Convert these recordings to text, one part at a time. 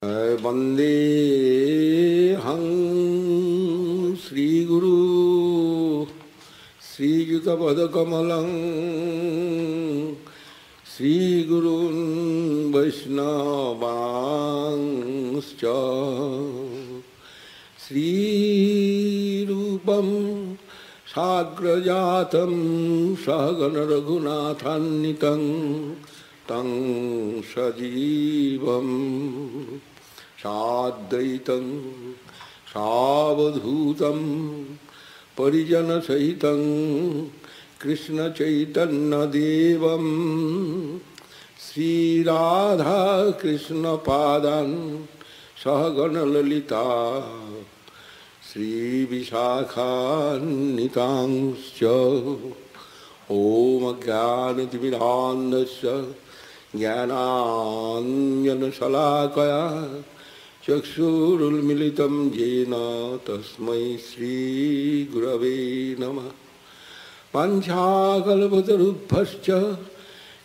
वन्देऽहं श्रीगुरु श्रीयुतपदकमलं श्रीगुरून् वैष्णवांश्च श्रीरूपं साग्रजातं सहगण रघुनाथान्वितं तं सजीवं साद्वैतं सावधूतं परिजनसहितं कृष्णचैतन्यदेवं श्रीराधाकृष्णपादान् सहगणललिता श्रीविशाखान्वितांश्च ॐ ज्ञानतिमिरान्धस्य ज्ञानाञ्जनशलाकया चक्षुरुन्मिलितं येन तस्मै श्रीगुरवे नमः। वाञ्छाकल्पतरुभ्यश्च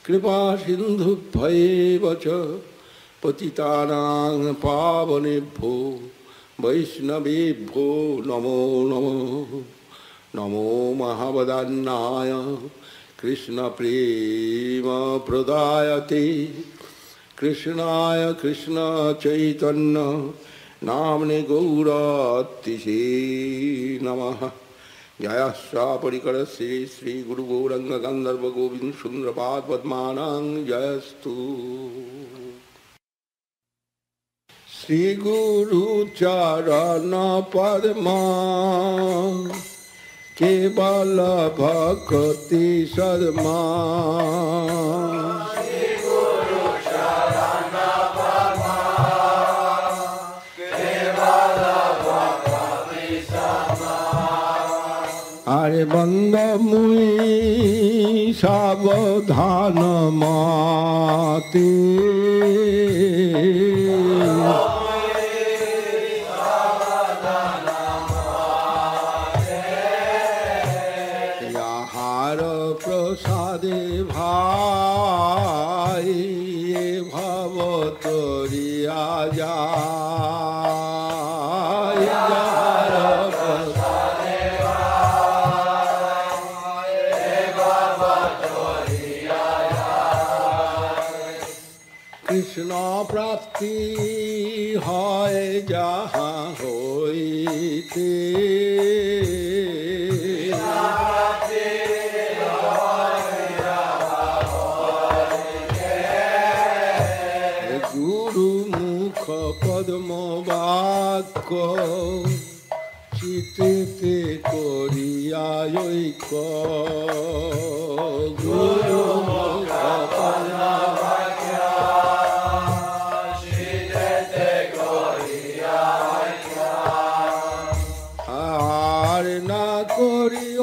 कृपासिन्धुभ्येव च पतितानां पावनेभ्यो वैष्णवेभ्यो नमो नमो। नमो महावदान्नाय कृष्णप्रेमप्रदायते कृष्णाय कृष्ण चैतन्य नाम्ने गौरतिसे नमः। जय परिकर श्री श्री गुरु गौरंग गंधर्व गोविंद सुंदरपाद पद्मानां जयस्तु। श्री गुरु चरण पद्मा केवल भक्ति सदमा अरे बंद मुई सावधान माते याहार प्रसादे भाई भव तोरिया जा कृष्ण प्राप्ति है जहाँ होइते गुरु मुख पद्म वाक्य चित्ते करिया गुरु मुख पद्म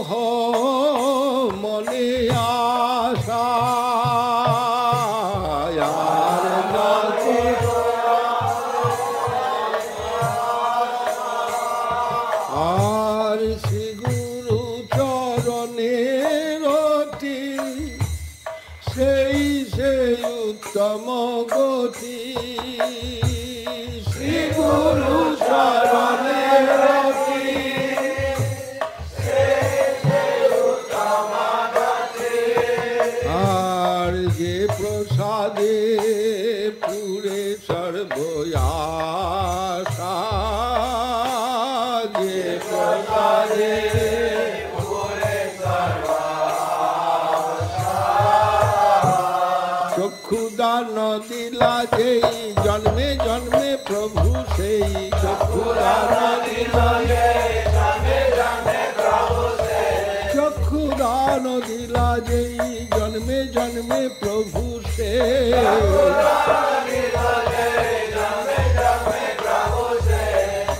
हो मने आशा यार आर श्री गुरु चरणे रति সেই उत्तम गति श्री गुरु चरणे रति प्रसादे पूरे सर्वयासा जे प्रसादे पूरे सर्वयासा चक्षुदान दिला जेई जन्मे जन्मे प्रभु सेई चक्षुदान दिला जेई जन्मे जन्मे प्रभु सेई चक्षुदान दिला जेई जन्मे जन्मे प्रभु से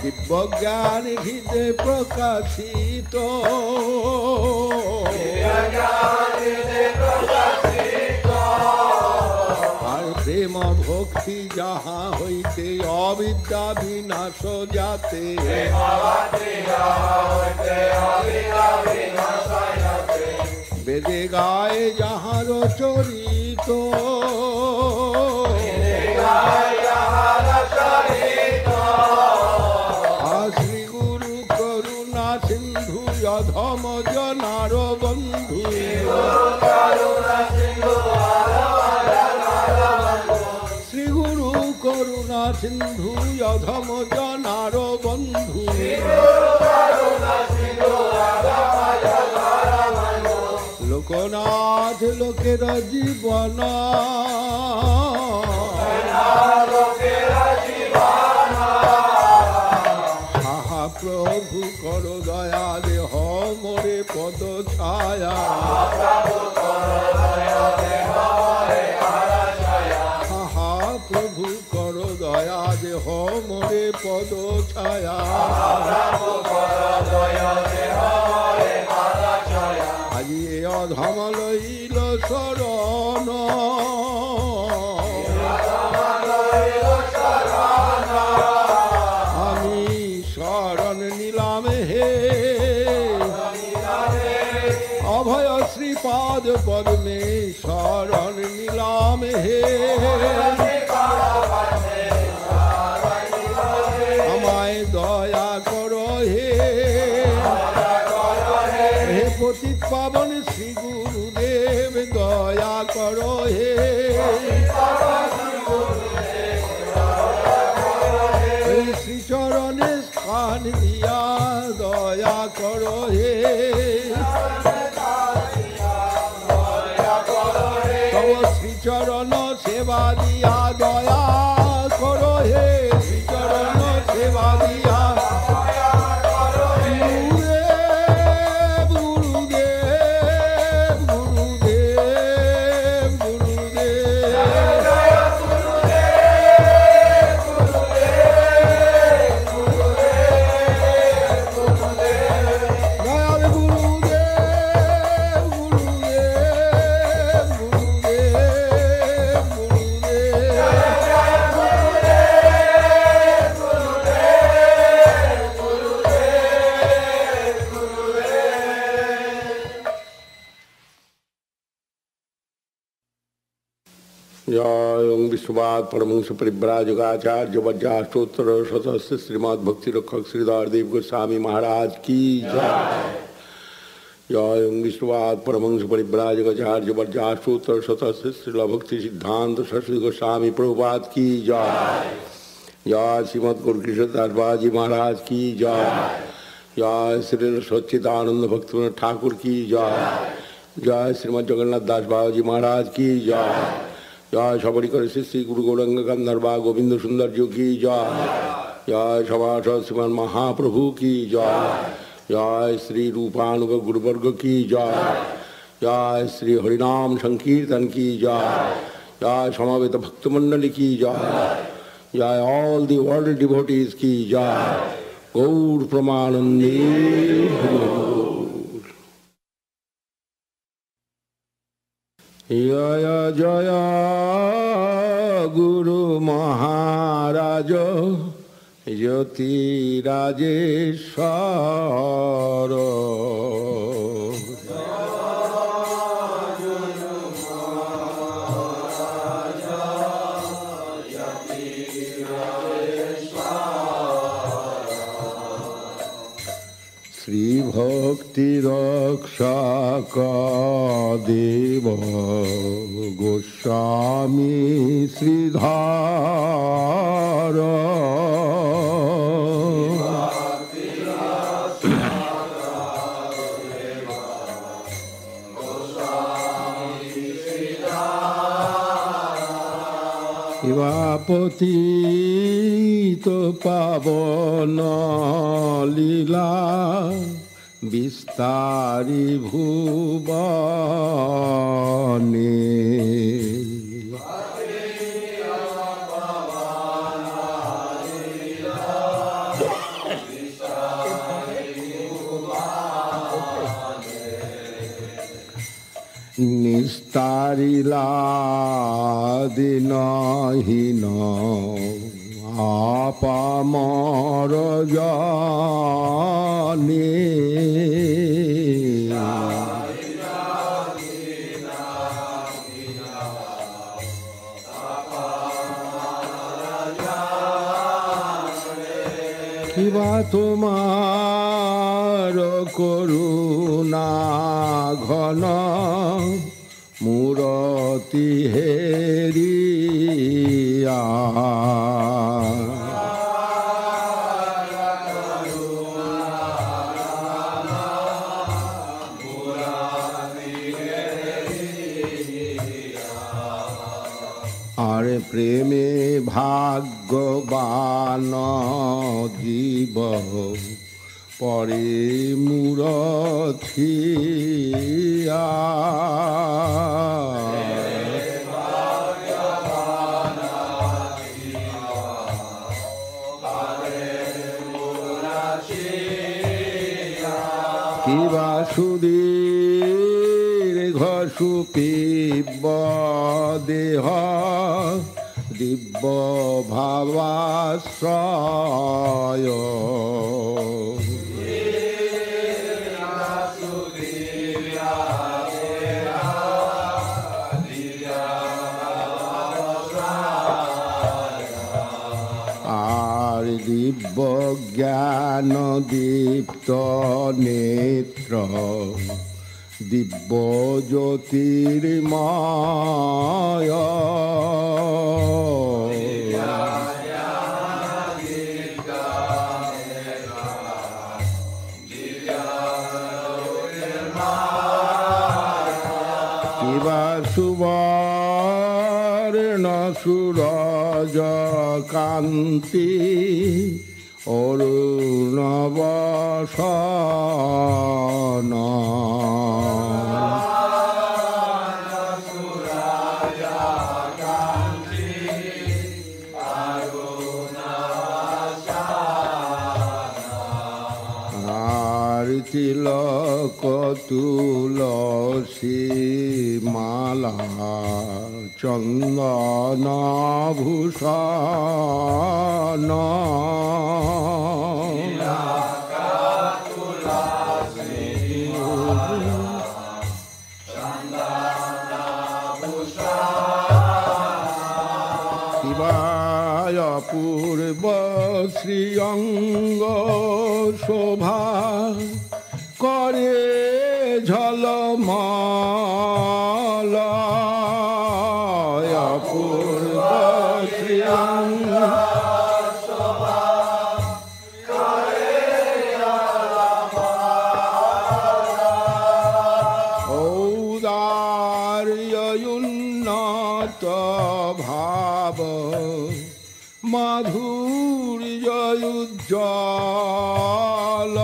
दिव्य ज्ञान हृदय प्रकाशित और प्रेम भक्ति जहाँ होते अविद्या विनाश जाते वेदे गाए जहाँ चरित করুণা সিন্ধু অধম জনার বন্ধু লোকনাথ লোকের জীবন হাহা প্রভু কর দয়া দেহ মোরে পদ ছায়া হাহা প্রভু কর দয়া দেহ মোরে পদ ছায়া আজি এ অধম লইল শরণ আমি শরণ নিলাম হে অভয় শ্রীপাদ পদ্মে শরণ নিলাম হে আমায় দয়া করো হে হে পতিত পাবন শ্রী গুরুদেব দয়া করো হে শ্রীচরণে স্থান দিয়া দয়া করো হে তব শ্রীচরণ সেবা দিয়া দয়া করো হে শ্রীচরণ সেবা দিয়া जय विश्ववाद परमहंस परिव्राजकाचार्य वज्राष्टोत्तर शतस्य श्रीमद् भक्ति रक्षक श्रीधर देव गोस्वामी महाराज की जय। जय विश्ववाद परमहंस परिव्राजकाचार्य वज्राष्टोत्तर शतस्य श्रील भक्ति सिद्धांत सरस्वती गोस्वामी प्रभुपाद की जय। जय श्रीमद् गुरुकृष्णदास बाबाजी महाराज की जय। जय श्री सच्चिदानंद भक्तिविनोद ठाकुर की जय। जय श्रीमद् जगन्नाथ दास बाबाजी महाराज की जय। जय सबरीकर श्री श्री गुरु गौरंग गंधर्वा गोविंद सुंदर जी की जय। जय सभासद श्रीमान महाप्रभु की जय। जय श्री रूपानुग गुरुवर्ग की जय। जय श्री हरिनाम संकीर्तन की जय। जय समावेत भक्तमंडली की जय। जय ऑल दी वर्ल्ड डिवोटीज की जय। गौर प्रमानंदे जय जय गुरु महाराज ज्योतिराजेश्वर श्री भक्ति रक्षक देव गोस्वामी श्रीधर पतित पावन लीला विस्तारी भुवने निस्तारिला दिनहीन आपामर जाने किबा तुम्हार करुणा घन मूरति हेरिया ভাগ্যবান জীব পরে মূরথিয়া কিবা সুধীর ঘসুপিব দেহ দিব্য ভাবাশ্রয় আর দিব্য জ্ঞান দীপ্ত নেত্র দিব্য জ্যোতির্ময় কিবা সুবর্ণ সুরজ কান্তি অরুণবসন আর তিলক তুলসী মালা চন্দন ভূষণ শিবায় পূর্ব শ্রীঅঙ্গ শোভা করে ঝলমল পূর্ব শ্রীঅঙ্গ ঔদার্যুন্নত ভাব মাধুর্য উজ্জ্বল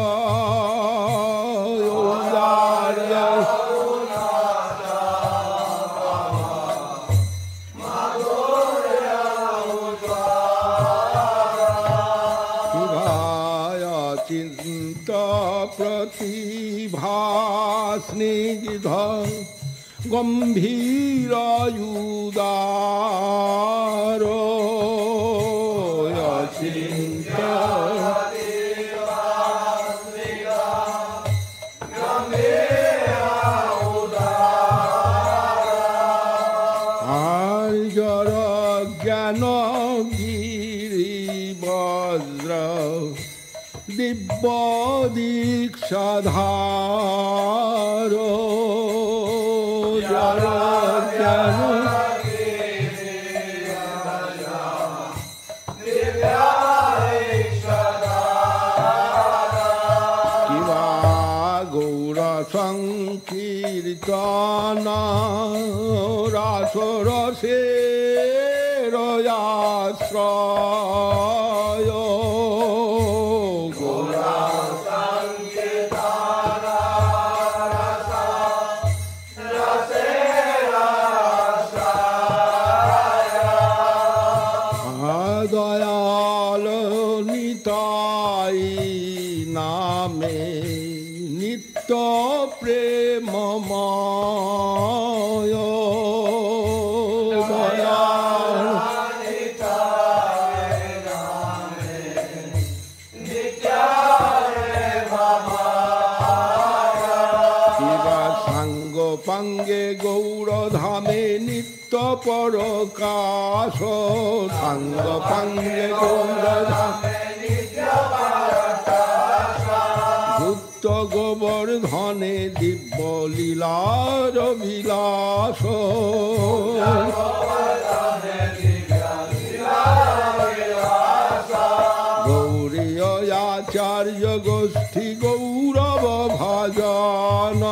চিন্ত প্রতিভা স্নিগ্ধ গম্ভীর উদার চিন্ত আর জর জ্ঞান গিরি বজ্র দিব্য দীক্ষাধার জর জ্ঞান কিবা গৌর সংকীর্তন রাস রসে রয়াশ্রয় দয়াল নিতাই নামে নিত্য প্রেমময় দয়াল কিবা সাঙ্গ পাঙ্গে গৌরধামে নিত্য পরকাশ সাঙ্গ পাঙ্গে গৌরধামে ভূত গোবর্ধনে দিব্য লীলার বিলাস গৌরীয় আচার্য গোষ্ঠী গৌরব ভজন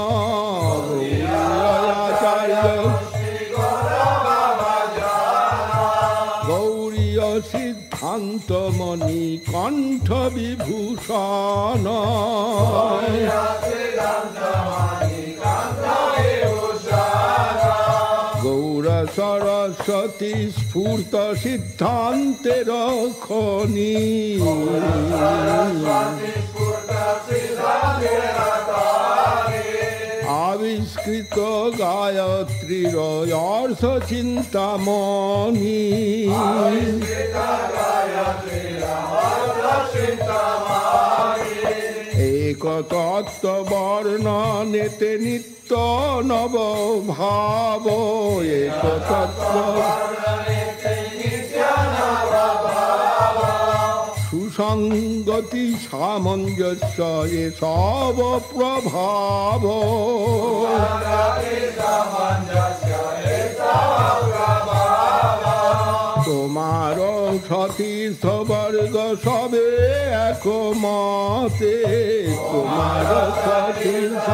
আচার্য গৌরীয় সিদ্ধান্তমণি কণ্ঠ বিভূষণ গৌর সরস্বতী স্ফূর্ত সিদ্ধান্তের খনি আবিষ্কৃত গায়ত্রীর অর্থ চিন্তামণি এক তত্ত্ব বর্ণনেতে নিত্য নব ভাব এক তত্ত্ব সুসঙ্গতি সামঞ্জস্য এসব প্রভাব তোমার সতীর্থ বর্গ সবে একমতে তোমার সতীর্থ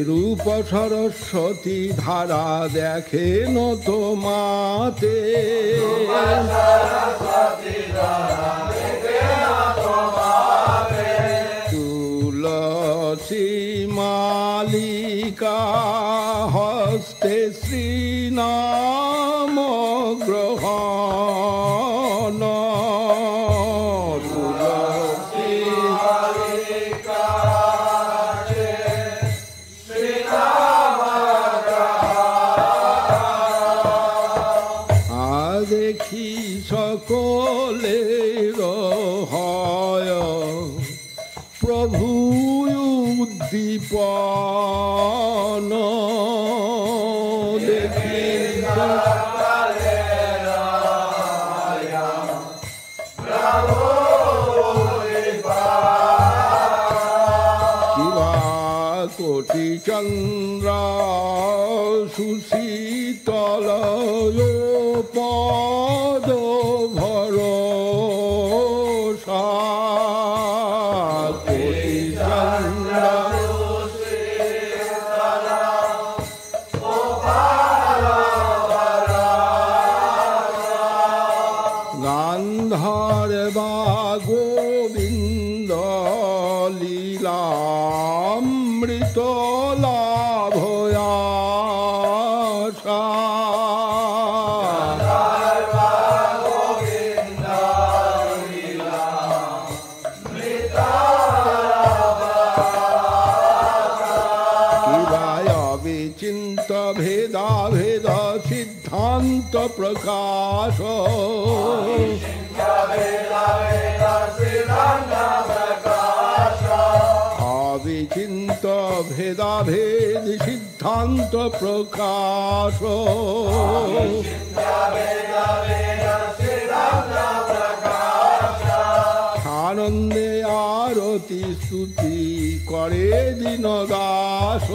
রূপ সরস্বতী ধারা দেখেন তোমাতে তুলসী মালিকা হস্তে শ্রীনাম গ্রহণ তুলসী দেখি সকলের হয় প্রভু উদ্দীপন দেখি কিবা কোটি চন্দ্র সুশীতল পদ ভরসা কোটি চন্দ্র গান্ধর্বা গোবিন্দ লীলামৃত লাভয়াসা চিন্ত ভেদা ভেদ সিদ্ধান্ত প্রকাশ অবিচিন্ত ভেদা ভেদ সিদ্ধান্ত প্রকাশ আনন্দে আরতি স্তুতি করে দিন দাস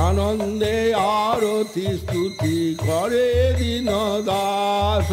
আনন্দে আরতি স্তুতি করে দিন দাস